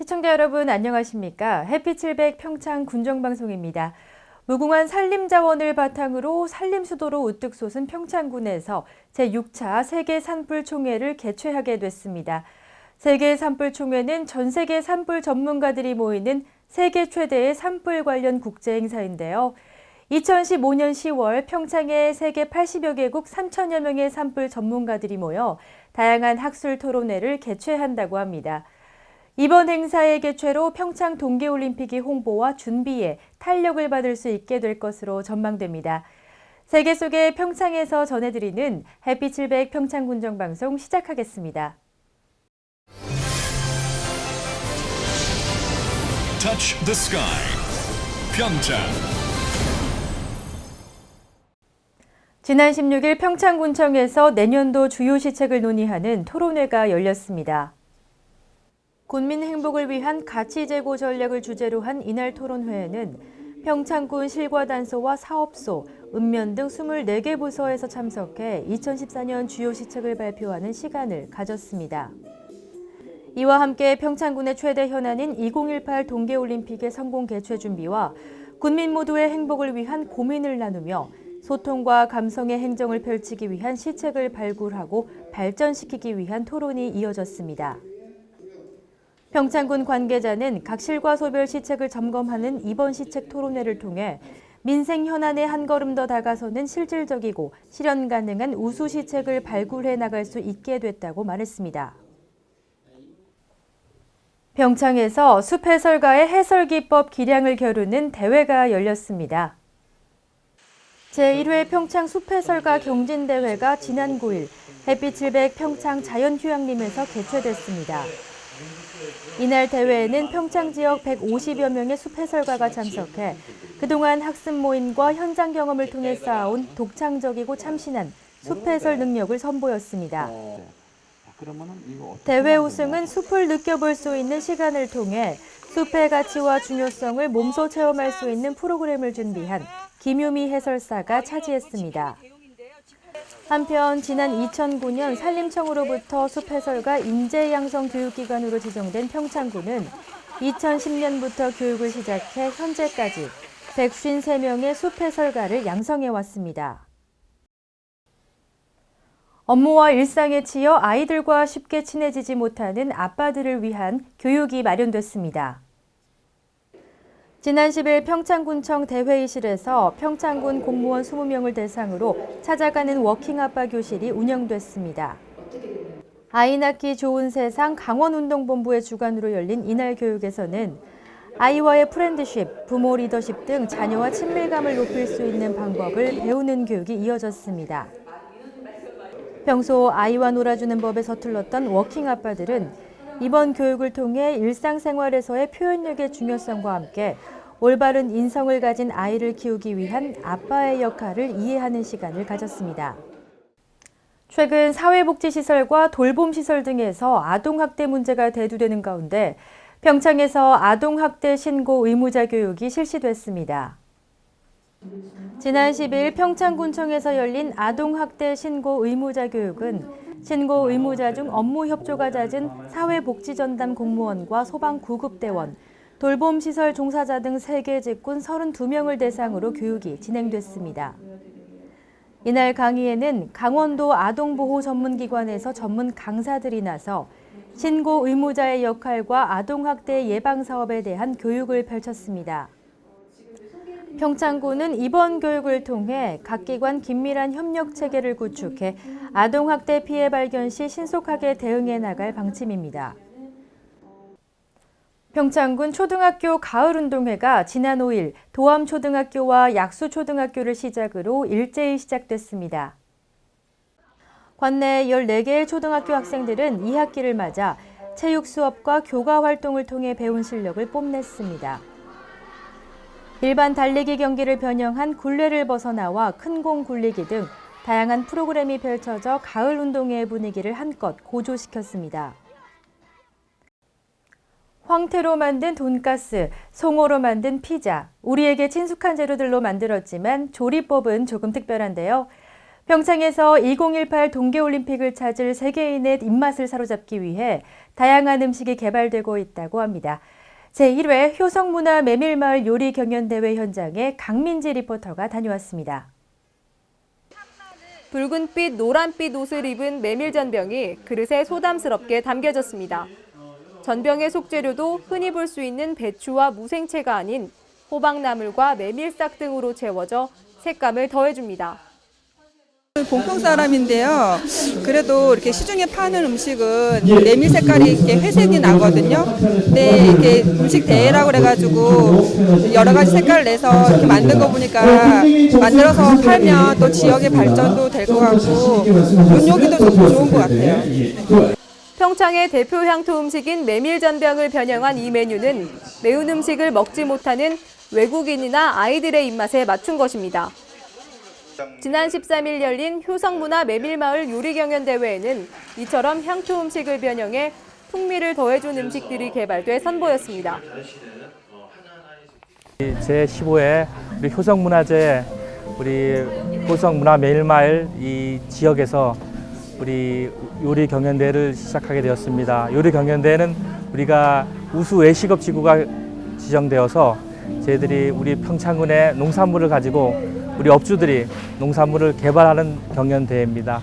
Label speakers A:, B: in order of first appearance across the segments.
A: 시청자 여러분 안녕하십니까? 해피700 평창 군정방송입니다. 무궁한 산림자원을 바탕으로 산림수도로 우뚝 솟은 평창군에서 제6차 세계 산불 총회를 개최하게 됐습니다. 세계 산불 총회는 전 세계 산불 전문가들이 모이는 세계 최대의 산불 관련 국제 행사인데요. 2015년 10월 평창에 세계 80여 개국 3천여 명의 산불 전문가들이 모여 다양한 학술 토론회를 개최한다고 합니다. 이번 행사의 개최로 평창 동계올림픽이 홍보와 준비에 탄력을 받을 수 있게 될 것으로 전망됩니다. 세계 속의 평창에서 전해드리는 해피700 평창군정방송 시작하겠습니다.
B: Touch the sky. 평창.
A: 지난 16일 평창군청에서 내년도 주요 시책을 논의하는 토론회가 열렸습니다. 군민 행복을 위한 가치 제고 전략을 주제로 한 이날 토론회에는 평창군 실과단소와 사업소, 읍면 등 24개 부서에서 참석해 2014년 주요 시책을 발표하는 시간을 가졌습니다. 이와 함께 평창군의 최대 현안인 2018 동계올림픽의 성공 개최 준비와 군민 모두의 행복을 위한 고민을 나누며 소통과 감성의 행정을 펼치기 위한 시책을 발굴하고 발전시키기 위한 토론이 이어졌습니다. 평창군 관계자는 각 실과소별 시책을 점검하는 이번 시책 토론회를 통해 민생 현안에 한 걸음 더 다가서는 실질적이고 실현 가능한 우수 시책을 발굴해 나갈 수 있게 됐다고 말했습니다. 평창에서 숲 해설가의 해설 기법 기량을 겨루는 대회가 열렸습니다. 제1회 평창 숲 해설가 경진대회가 지난 9일 해피700 평창 자연휴양림에서 개최됐습니다. 이날 대회에는 평창 지역 150여 명의 숲 해설가가 참석해 그동안 학습 모임과 현장 경험을 통해 쌓아온 독창적이고 참신한 숲 해설 능력을 선보였습니다. 대회 우승은 숲을 느껴볼 수 있는 시간을 통해 숲의 가치와 중요성을 몸소 체험할 수 있는 프로그램을 준비한 김유미 해설사가 차지했습니다. 한편 지난 2009년 산림청으로부터 숲해설가 인재양성 교육기관으로 지정된 평창군은 2010년부터 교육을 시작해 현재까지 153명의 숲해설가를 양성해왔습니다. 업무와 일상에 치여 아이들과 쉽게 친해지지 못하는 아빠들을 위한 교육이 마련됐습니다. 지난 10일 평창군청 대회의실에서 평창군 공무원 20명을 대상으로 찾아가는 워킹 아빠 교실이 운영됐습니다. 아이 낳기 좋은 세상 강원운동본부의 주관으로 열린 이날 교육에서는 아이와의 프렌드십, 부모 리더십 등 자녀와 친밀감을 높일 수 있는 방법을 배우는 교육이 이어졌습니다. 평소 아이와 놀아주는 법에 서툴렀던 워킹 아빠들은 이번 교육을 통해 일상생활에서의 표현력의 중요성과 함께 올바른 인성을 가진 아이를 키우기 위한 아빠의 역할을 이해하는 시간을 가졌습니다. 최근 사회복지시설과 돌봄시설 등에서 아동학대 문제가 대두되는 가운데 평창에서 아동학대 신고 의무자 교육이 실시됐습니다. 지난 10일 평창군청에서 열린 아동학대 신고 의무자 교육은 신고 의무자 중 업무 협조가 잦은 사회복지전담 공무원과 소방구급대원, 돌봄시설 종사자 등 3개 직군 32명을 대상으로 교육이 진행됐습니다. 이날 강의에는 강원도 아동보호 전문기관에서 전문 강사들이 나서 신고 의무자의 역할과 아동학대 예방사업에 대한 교육을 펼쳤습니다. 평창군은 이번 교육을 통해 각 기관 긴밀한 협력 체계를 구축해 아동학대 피해 발견 시 신속하게 대응해 나갈 방침입니다. 평창군 초등학교 가을운동회가 지난 5일 도암초등학교와 약수초등학교를 시작으로 일제히 시작됐습니다. 관내 14개의 초등학교 학생들은 2학기를 맞아 체육 수업과 교가 활동을 통해 배운 실력을 뽐냈습니다. 일반 달리기 경기를 변형한 굴레를 벗어나와 큰 공 굴리기 등 다양한 프로그램이 펼쳐져 가을 운동회의 분위기를 한껏 고조시켰습니다. 황태로 만든 돈가스, 송어로 만든 피자, 우리에게 친숙한 재료들로 만들었지만 조리법은 조금 특별한데요. 평창에서 2018 동계올림픽을 찾을 세계인의 입맛을 사로잡기 위해 다양한 음식이 개발되고 있다고 합니다. 제1회 효성문화 메밀마을 요리 경연대회 현장에 강민지 리포터가 다녀왔습니다.
C: 붉은빛, 노란빛 옷을 입은 메밀전병이 그릇에 소담스럽게 담겨졌습니다. 전병의 속재료도 흔히 볼 수 있는 배추와 무생채가 아닌 호박나물과 메밀싹 등으로 채워져 색감을 더해줍니다.
D: 봉평 사람인데요. 그래도 이렇게 시중에 파는 음식은 메밀 색깔이 이렇게 회색이 나거든요. 근데 이렇게 음식 대회라고 그래가지고 여러 가지 색깔을 내서 이렇게 만든 거 보니까 만들어서 팔면 또 지역의 발전도 될 것 같고 눈요기도 좋은 것 같아요.
C: 평창의 대표 향토 음식인 메밀전병을 변형한 이 메뉴는 매운 음식을 먹지 못하는 외국인이나 아이들의 입맛에 맞춘 것입니다. 지난 13일 열린 효성문화 메밀마을 요리경연대회에는 이처럼 향토 음식을 변형해 풍미를 더해준 음식들이 개발돼 선보였습니다.
E: 제15회 우리 효성문화제 우리 효성문화 메밀마을 이 지역에서 우리 요리 경연대회를 시작하게 되었습니다. 요리 경연대회는 우리가 우수 외식업 지구가 지정되어서 저희들이 우리 평창군의 농산물을 가지고 우리 업주들이 농산물을 개발하는 경연대회입니다.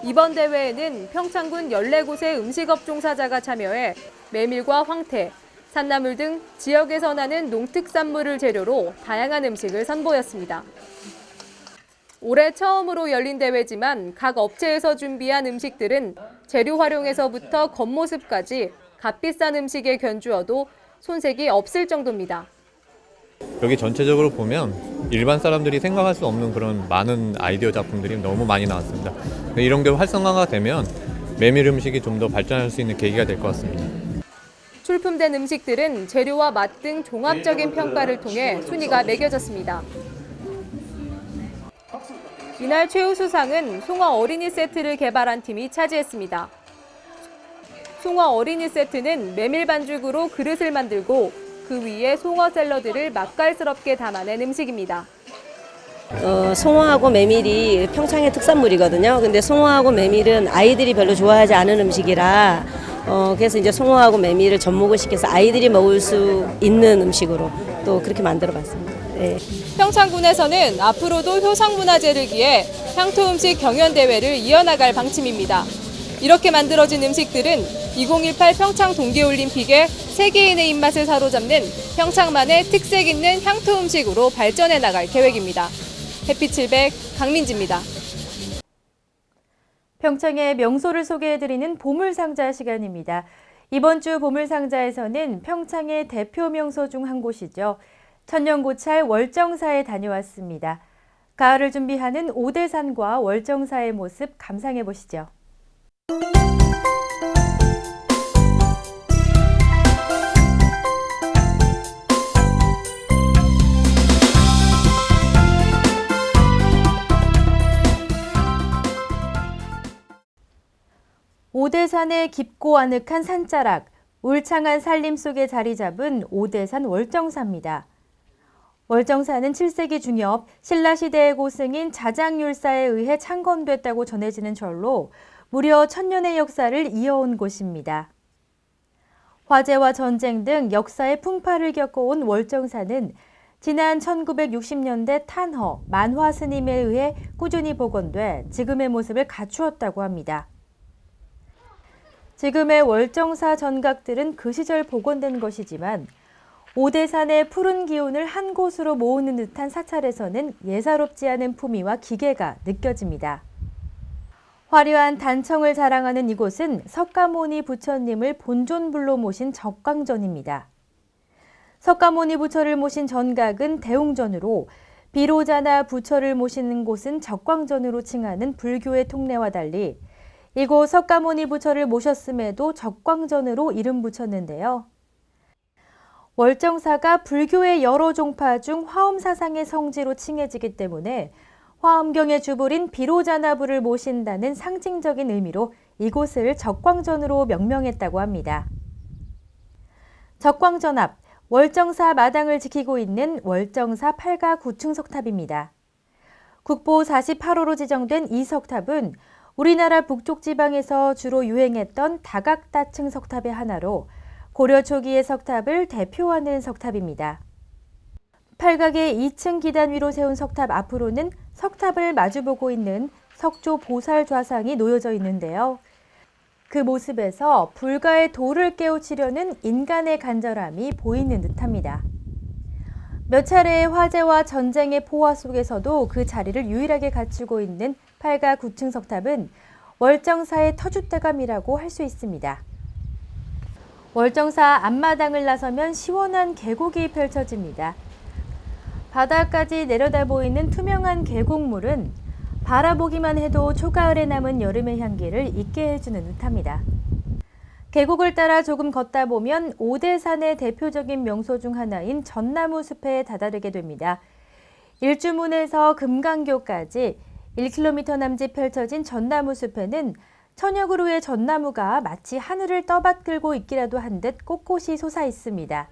C: 이번 대회에는 평창군 14곳의 음식업 종사자가 참여해 메밀과 황태, 산나물 등 지역에서 나는 농특산물을 재료로 다양한 음식을 선보였습니다. 올해 처음으로 열린 대회지만 각 업체에서 준비한 음식들은 재료 활용에서부터 겉모습까지 값비싼 음식에 견주어도 손색이 없을 정도입니다.
F: 여기 전체적으로 보면 일반 사람들이 생각할 수 없는 그런 많은 아이디어 작품들이 너무 많이 나왔습니다. 이런 게 활성화가 되면 메밀 음식이 좀 더 발전할 수 있는 계기가 될 것 같습니다.
C: 출품된 음식들은 재료와 맛 등 종합적인 평가를 통해 순위가 매겨졌습니다. 이날 최우수상은 송어 어린이 세트를 개발한 팀이 차지했습니다. 송어 어린이 세트는 메밀 반죽으로 그릇을 만들고 그 위에 송어 샐러드를 맛깔스럽게 담아낸 음식입니다.
G: 송어하고 메밀이 평창의 특산물이거든요. 근데 송어하고 메밀은 아이들이 별로 좋아하지 않은 음식이라 그래서 이제 송어하고 메밀을 접목을 시켜서 아이들이 먹을 수 있는 음식으로 또 그렇게 만들어 봤습니다. 네.
C: 평창군에서는 앞으로도 효성문화제를 기해 향토 음식 경연대회를 이어나갈 방침입니다. 이렇게 만들어진 음식들은 2018 평창 동계올림픽에 세계인의 입맛을 사로잡는 평창만의 특색 있는 향토 음식으로 발전해 나갈 계획입니다. 햇빛700 강민지입니다.
A: 평창의 명소를 소개해드리는 보물상자 시간입니다. 이번 주 보물상자에서는 평창의 대표 명소 중 한 곳이죠. 천년고찰 월정사에 다녀왔습니다. 가을을 준비하는 오대산과 월정사의 모습 감상해 보시죠. 오대산의 깊고 아늑한 산자락, 울창한 산림 속에 자리 잡은 오대산 월정사입니다. 월정사는 7세기 중엽 신라시대의 고승인 자장율사에 의해 창건됐다고 전해지는 절로 무려 1000년의 역사를 이어온 곳입니다. 화재와 전쟁 등 역사의 풍파를 겪어온 월정사는 지난 1960년대 탄허, 만화 스님에 의해 꾸준히 복원돼 지금의 모습을 갖추었다고 합니다. 지금의 월정사 전각들은 그 시절 복원된 것이지만 오대산의 푸른 기운을 한 곳으로 모으는 듯한 사찰에서는 예사롭지 않은 품위와 기계가 느껴집니다. 화려한 단청을 자랑하는 이곳은 석가모니 부처님을 본존불로 모신 적광전입니다. 석가모니 부처를 모신 전각은 대웅전으로 비로자나 부처를 모시는 곳은 적광전으로 칭하는 불교의 통례와 달리 이곳 석가모니 부처를 모셨음에도 적광전으로 이름 붙였는데요. 월정사가 불교의 여러 종파 중 화엄사상의 성지로 칭해지기 때문에 화엄경의 주불인 비로자나부를 모신다는 상징적인 의미로 이곳을 적광전으로 명명했다고 합니다. 적광전 앞 월정사 마당을 지키고 있는 월정사 8가 9충석탑입니다. 국보 48호로 지정된 이 석탑은 우리나라 북쪽 지방에서 주로 유행했던 다각다층 석탑의 하나로 고려 초기의 석탑을 대표하는 석탑입니다. 팔각의 2층 기단 위로 세운 석탑 앞으로는 석탑을 마주보고 있는 석조 보살 좌상이 놓여져 있는데요. 그 모습에서 불가의 도를 깨우치려는 인간의 간절함이 보이는 듯합니다. 몇 차례의 화재와 전쟁의 포화 속에서도 그 자리를 유일하게 갖추고 있는 팔각 9층 석탑은 월정사의 터줏대감이라고 할 수 있습니다. 월정사 앞마당을 나서면 시원한 계곡이 펼쳐집니다. 바다까지 내려다 보이는 투명한 계곡물은 바라보기만 해도 초가을에 남은 여름의 향기를 잊게 해주는 듯합니다. 계곡을 따라 조금 걷다 보면 오대산의 대표적인 명소 중 하나인 전나무 숲에 다다르게 됩니다. 일주문에서 금강교까지 1km 남짓 펼쳐진 전나무 숲에는 천여 그루의 전나무가 마치 하늘을 떠받들고 있기라도 한 듯 꼿꼿이 솟아 있습니다.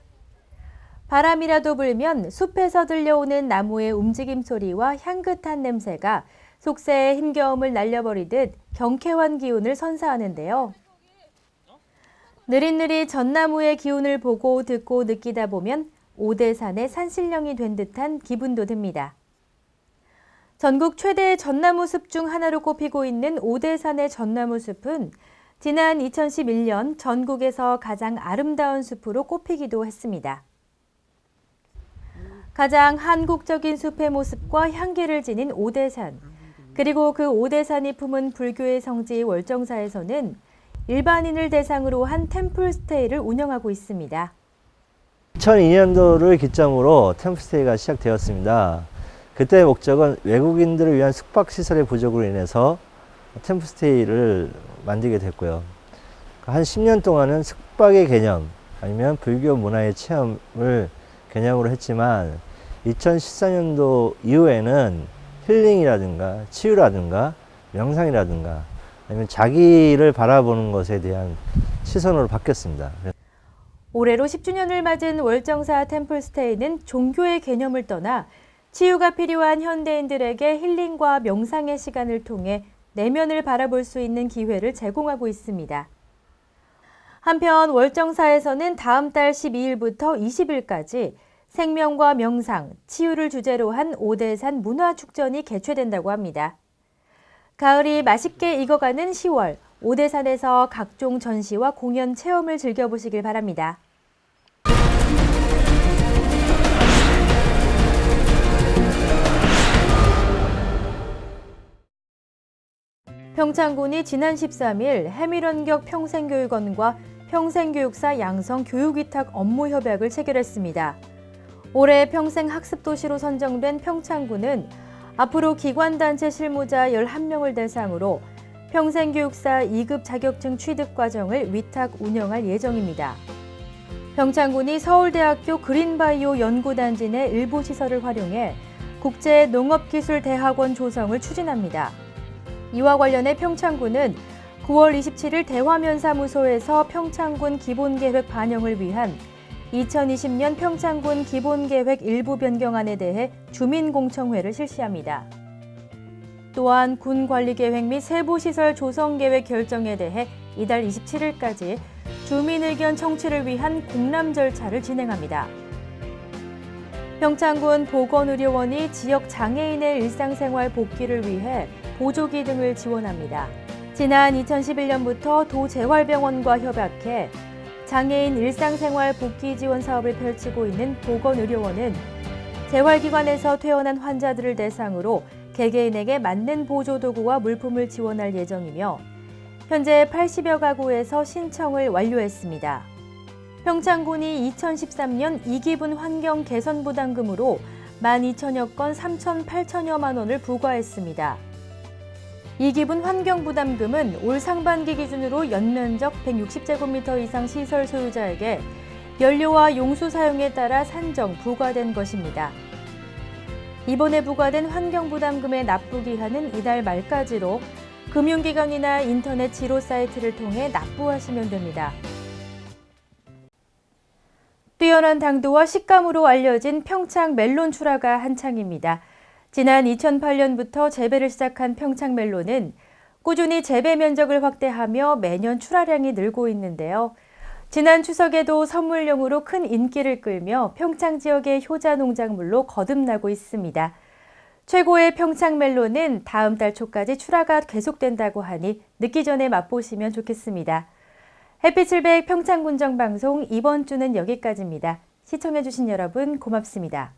A: 바람이라도 불면 숲에서 들려오는 나무의 움직임 소리와 향긋한 냄새가 속세의 힘겨움을 날려버리듯 경쾌한 기운을 선사하는데요. 느릿느릿 전나무의 기운을 보고 듣고 느끼다 보면 오대산의 산신령이 된 듯한 기분도 듭니다. 전국 최대의 전나무 숲 중 하나로 꼽히고 있는 오대산의 전나무 숲은 지난 2011년 전국에서 가장 아름다운 숲으로 꼽히기도 했습니다. 가장 한국적인 숲의 모습과 향기를 지닌 오대산, 그리고 그 오대산이 품은 불교의 성지 월정사에서는 일반인을 대상으로 한 템플스테이를 운영하고 있습니다.
H: 2002년도를 기점으로 템플스테이가 시작되었습니다. 그때의 목적은 외국인들을 위한 숙박시설의 부족으로 인해서 템플스테이를 만들게 됐고요. 한 10년 동안은 숙박의 개념 아니면 불교 문화의 체험을 개념으로 했지만 2014년도 이후에는 힐링이라든가 치유라든가 명상이라든가 아니면 자기를 바라보는 것에 대한 시선으로 바뀌었습니다.
A: 올해로 10주년을 맞은 월정사 템플스테이는 종교의 개념을 떠나 치유가 필요한 현대인들에게 힐링과 명상의 시간을 통해 내면을 바라볼 수 있는 기회를 제공하고 있습니다. 한편 월정사에서는 다음 달 12일부터 20일까지 생명과 명상, 치유를 주제로 한 오대산 문화축전이 개최된다고 합니다. 가을이 맛있게 익어가는 10월, 오대산에서 각종 전시와 공연 체험을 즐겨보시길 바랍니다. 평창군이 지난 13일 해밀원격 평생교육원과 평생교육사 양성 교육위탁 업무 협약을 체결했습니다. 올해 평생학습도시로 선정된 평창군은 앞으로 기관단체 실무자 11명을 대상으로 평생교육사 2급 자격증 취득 과정을 위탁 운영할 예정입니다. 평창군이 서울대학교 그린바이오 연구단지 내 일부 시설을 활용해 국제농업기술대학원 조성을 추진합니다. 이와 관련해 평창군은 9월 27일 대화면사무소에서 평창군 기본계획 반영을 위한 2020년 평창군 기본계획 일부 변경안에 대해 주민공청회를 실시합니다. 또한 군 관리계획 및 세부시설 조성계획 결정에 대해 이달 27일까지 주민의견 청취를 위한 공람 절차를 진행합니다. 평창군 보건의료원이 지역 장애인의 일상생활 복귀를 위해 보조기 등을 지원합니다. 지난 2011년부터 도재활병원과 협약해 장애인 일상생활 복귀 지원 사업을 펼치고 있는 보건의료원은 재활기관에서 퇴원한 환자들을 대상으로 개개인에게 맞는 보조도구와 물품을 지원할 예정이며 현재 80여 가구에서 신청을 완료했습니다. 평창군이 2013년 2기분 환경 개선 부담금으로 12,000여 건 3,800여만 원을 부과했습니다. 2기분 환경부담금은 올 상반기 기준으로 연면적 160제곱미터 이상 시설 소유자에게 연료와 용수 사용에 따라 산정, 부과된 것입니다. 이번에 부과된 환경부담금의 납부기한은 이달 말까지로 금융기관이나 인터넷 지로 사이트를 통해 납부하시면 됩니다. 뛰어난 당도와 식감으로 알려진 평창 멜론 출하가 한창입니다. 지난 2008년부터 재배를 시작한 평창멜론은 꾸준히 재배 면적을 확대하며 매년 출하량이 늘고 있는데요. 지난 추석에도 선물용으로 큰 인기를 끌며 평창 지역의 효자 농작물로 거듭나고 있습니다. 최고의 평창멜론은 다음 달 초까지 출하가 계속된다고 하니 늦기 전에 맛보시면 좋겠습니다. 햇빛700 평창군정방송 이번 주는 여기까지입니다. 시청해주신 여러분 고맙습니다.